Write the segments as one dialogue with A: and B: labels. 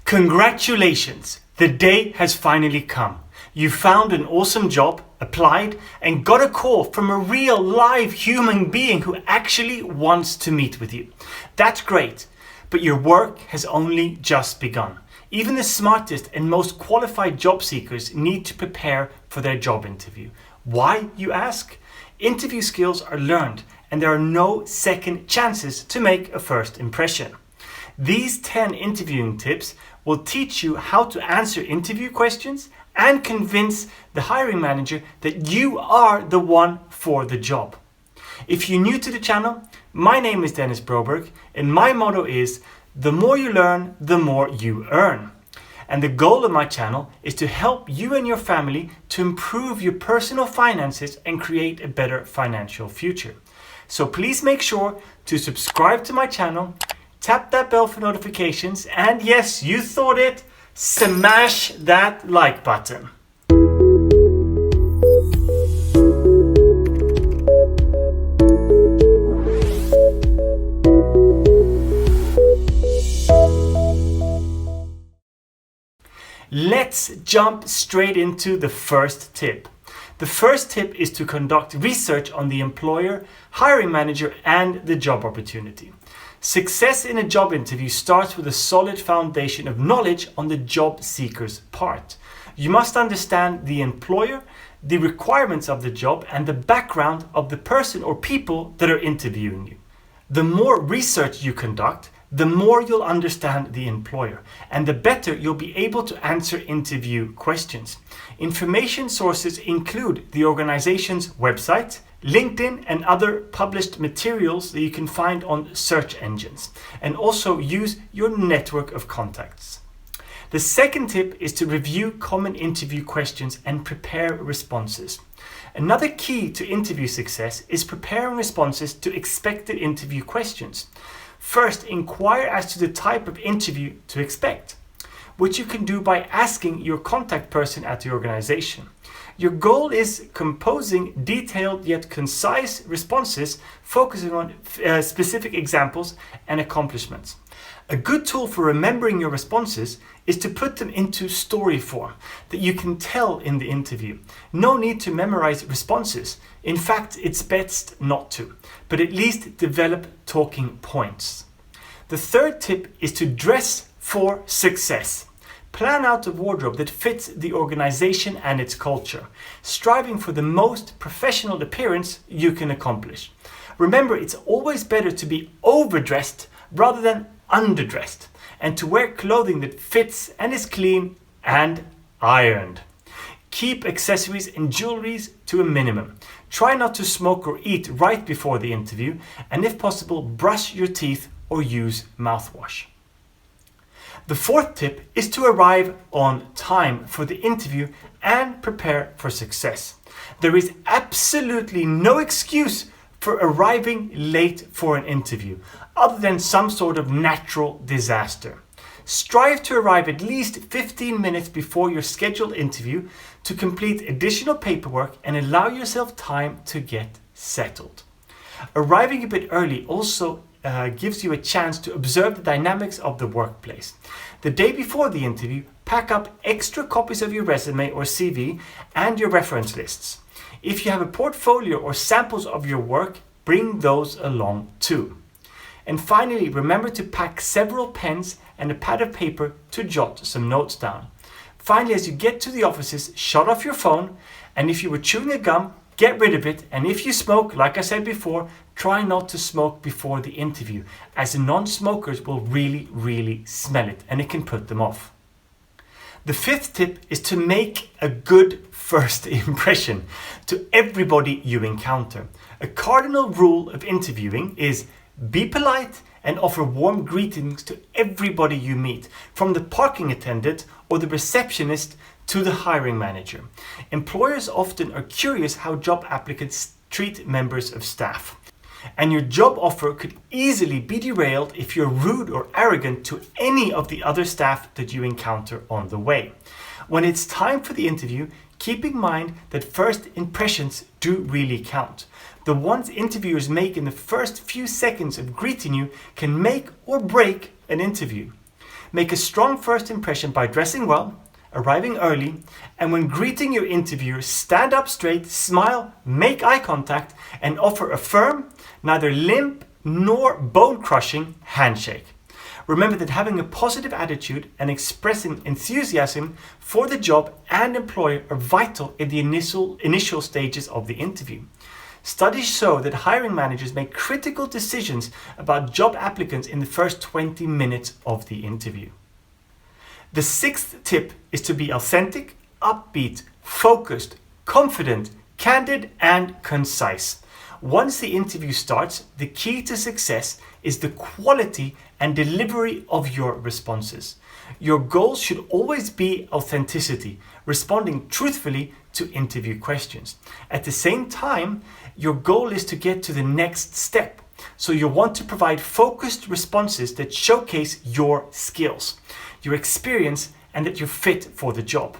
A: Congratulations! The day has finally come. You found an awesome job, applied, and got a call from a real live human being who actually wants to meet with you. That's great, but your work has only just begun. Even the smartest and most qualified job seekers need to prepare for their job interview. Why, you ask? Interview skills are learned, and there are no second chances to make a first impression. These 10 interviewing tips will teach you how to answer interview questions and convince the hiring manager that you are the one for the job. If you're new to the channel, my name is Broberg, and my motto is, the more you learn, the more you earn. And the goal of my channel is to help you and your family to improve your personal finances and create a better financial future. So please make sure to subscribe to my channel, tap that bell for notifications, and yes, you thought it, smash that like button. Let's jump straight into the first tip. The first tip is to conduct research on the employer, hiring manager, and the job opportunity. Success in a job interview starts with a solid foundation of knowledge on the job seeker's part. You must understand the employer, the requirements of the job, and the background of the person or people that are interviewing you. The more research you conduct, the more you'll understand the employer, and the better you'll be able to answer interview questions. Information sources include the organization's website, LinkedIn, and other published materials that you can find on search engines, and also use your network of contacts. The second tip is to review common interview questions and prepare responses. Another key to interview success is preparing responses to expected interview questions. First, inquire as to the type of interview to expect, which you can do by asking your contact person at the organization. Your goal is composing detailed yet concise responses focusing on specific examples and accomplishments. A good tool for remembering your responses is to put them into story form that you can tell in the interview. No need to memorize responses. In fact, it's best not to, but at least develop talking points. The third tip is to dress for success. Plan out a wardrobe that fits the organization and its culture, striving for the most professional appearance you can accomplish. Remember, it's always better to be overdressed rather than underdressed, and to wear clothing that fits and is clean and ironed. Keep accessories and jewelries to a minimum. Try not to smoke or eat right before the interview, and if possible, brush your teeth or use mouthwash. The fourth tip is to arrive on time for the interview and prepare for success. There is absolutely no excuse for arriving late for an interview, other than some sort of natural disaster. Strive to arrive at least 15 minutes before your scheduled interview to complete additional paperwork and allow yourself time to get settled. Arriving a bit early also gives you a chance to observe the dynamics of the workplace. The day before the interview, pack up extra copies of your resume or CV and your reference lists. If you have a portfolio or samples of your work, bring those along too. And finally, remember to pack several pens and a pad of paper to jot some notes down. Finally, as you get to the offices, shut off your phone, and if you were chewing a gum, get rid of it. And if you smoke, like I said before, try not to smoke before the interview, as non-smokers will really smell it and it can put them off. The fifth tip is to make a good first impression to everybody you encounter. A cardinal rule of interviewing is be polite and offer warm greetings to everybody you meet, from the parking attendant or the receptionist to the hiring manager. Employers often are curious how job applicants treat members of staff, and your job offer could easily be derailed if you're rude or arrogant to any of the other staff that you encounter on the way. When it's time for the interview, keep in mind that first impressions do really count. The ones interviewers make in the first few seconds of greeting you can make or break an interview. Make a strong first impression by dressing well, arriving early, and when greeting your interviewer, stand up straight, smile, make eye contact, and offer a firm, neither limp nor bone-crushing handshake. Remember that having a positive attitude and expressing enthusiasm for the job and employer are vital in the initial stages of the interview. Studies show that hiring managers make critical decisions about job applicants in the first 20 minutes of the interview. The sixth tip is to be authentic, upbeat, focused, confident, candid, and concise. Once the interview starts, the key to success is the quality and delivery of your responses. Your goal should always be authenticity, responding truthfully to interview questions. At the same time, your goal is to get to the next step. So you want to provide focused responses that showcase your skills, your experience, and that you're fit for the job.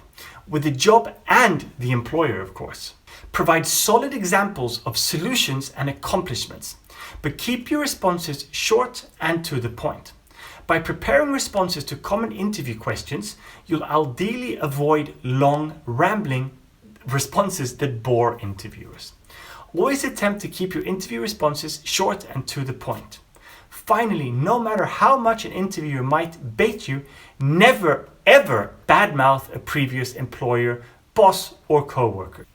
A: With the job and the employer, of course. Provide solid examples of solutions and accomplishments, but keep your responses short and to the point. By preparing responses to common interview questions, you'll ideally avoid long, rambling responses that bore interviewers. Always attempt to keep your interview responses short and to the point. Finally, no matter how much an interviewer might bait you, never ever badmouth a previous employer, boss, or coworker.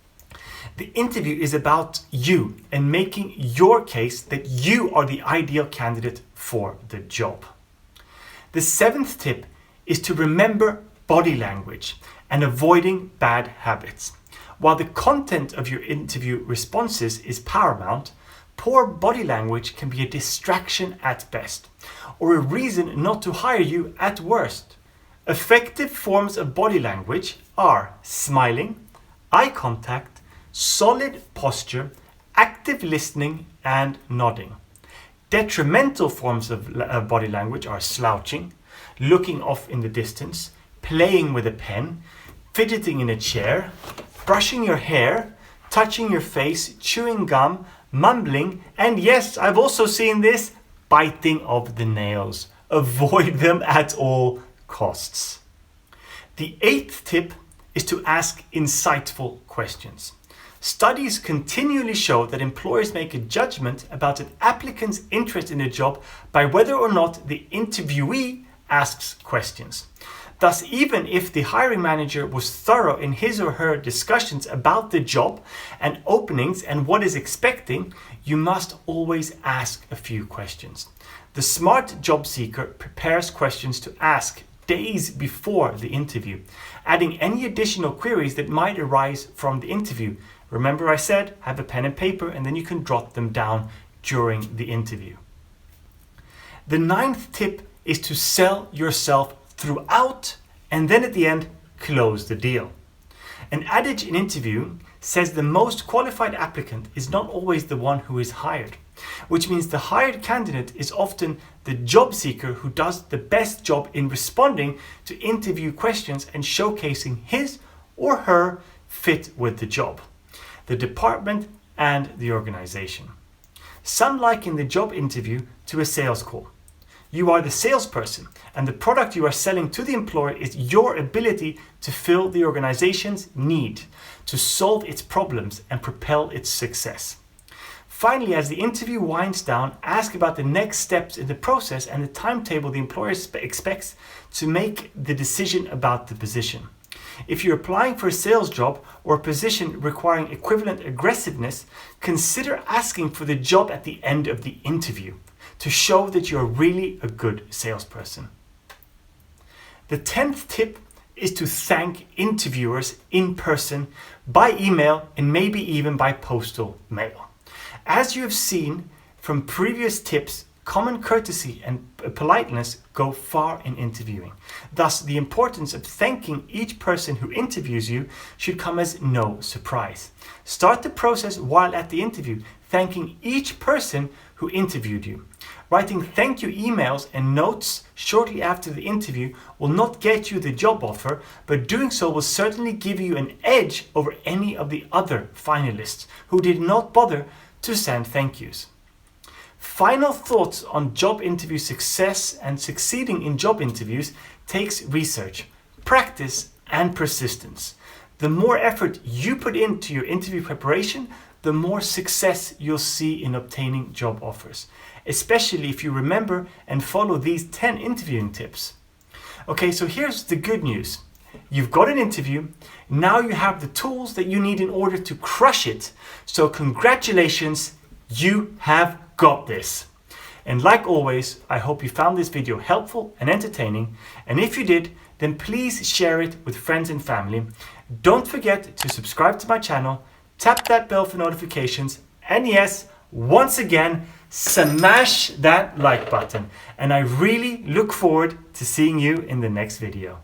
A: The interview is about you and making your case that you are the ideal candidate for the job. The seventh tip is to remember body language and avoiding bad habits. While the content of your interview responses is paramount, poor body language can be a distraction at best, or a reason not to hire you at worst. Effective forms of body language are smiling, eye contact, solid posture, active listening, and nodding. Detrimental forms of body language are slouching, looking off in the distance, playing with a pen, fidgeting in a chair, brushing your hair, touching your face, chewing gum, mumbling, and yes, I've also seen this, biting of the nails. Avoid them at all costs. The eighth tip is to ask insightful questions. Studies continually show that employers make a judgment about an applicant's interest in a job by whether or not the interviewee asks questions. Thus, even if the hiring manager was thorough in his or her discussions about the job and openings and what is expecting, you must always ask a few questions. The smart job seeker prepares questions to ask days before the interview, adding any additional queries that might arise from the interview. Remember I said, have a pen and paper and then you can jot them down during the interview. The ninth tip is to sell yourself throughout and then at the end, close the deal. An adage in interviewing says the most qualified applicant is not always the one who is hired, which means the hired candidate is often the job seeker who does the best job in responding to interview questions and showcasing his or her fit with the job, the department, and the organization. Some liken the job interview to a sales call. You are the salesperson, and the product you are selling to the employer is your ability to fill the organization's need, to solve its problems and propel its success. Finally, as the interview winds down, ask about the next steps in the process and the timetable the employer expects to make the decision about the position. If you're applying for a sales job or a position requiring equivalent aggressiveness, consider asking for the job at the end of the interview to show that you're really a good salesperson. The 10th tip is to thank interviewers in person, by email, and maybe even by postal mail. As you have seen from previous tips, common courtesy and politeness go far in interviewing. Thus, the importance of thanking each person who interviews you should come as no surprise. Start the process while at the interview, thanking each person who interviewed you. Writing thank you emails and notes shortly after the interview will not get you the job offer, but doing so will certainly give you an edge over any of the other finalists who did not bother to send thank yous. Final thoughts on job interview success and succeeding in job interviews takes research, practice, and persistence. The more effort you put into your interview preparation, the more success you'll see in obtaining job offers, especially if you remember and follow these 10 interviewing tips. Okay, so here's the good news. You've got an interview, now you have the tools that you need in order to crush it. So congratulations, you have got this. And like always, I hope you found this video helpful and entertaining. And if you did, then please share it with friends and family. Don't forget to subscribe to my channel, tap that bell for notifications, and yes, once again, smash that like button. And I really look forward to seeing you in the next video.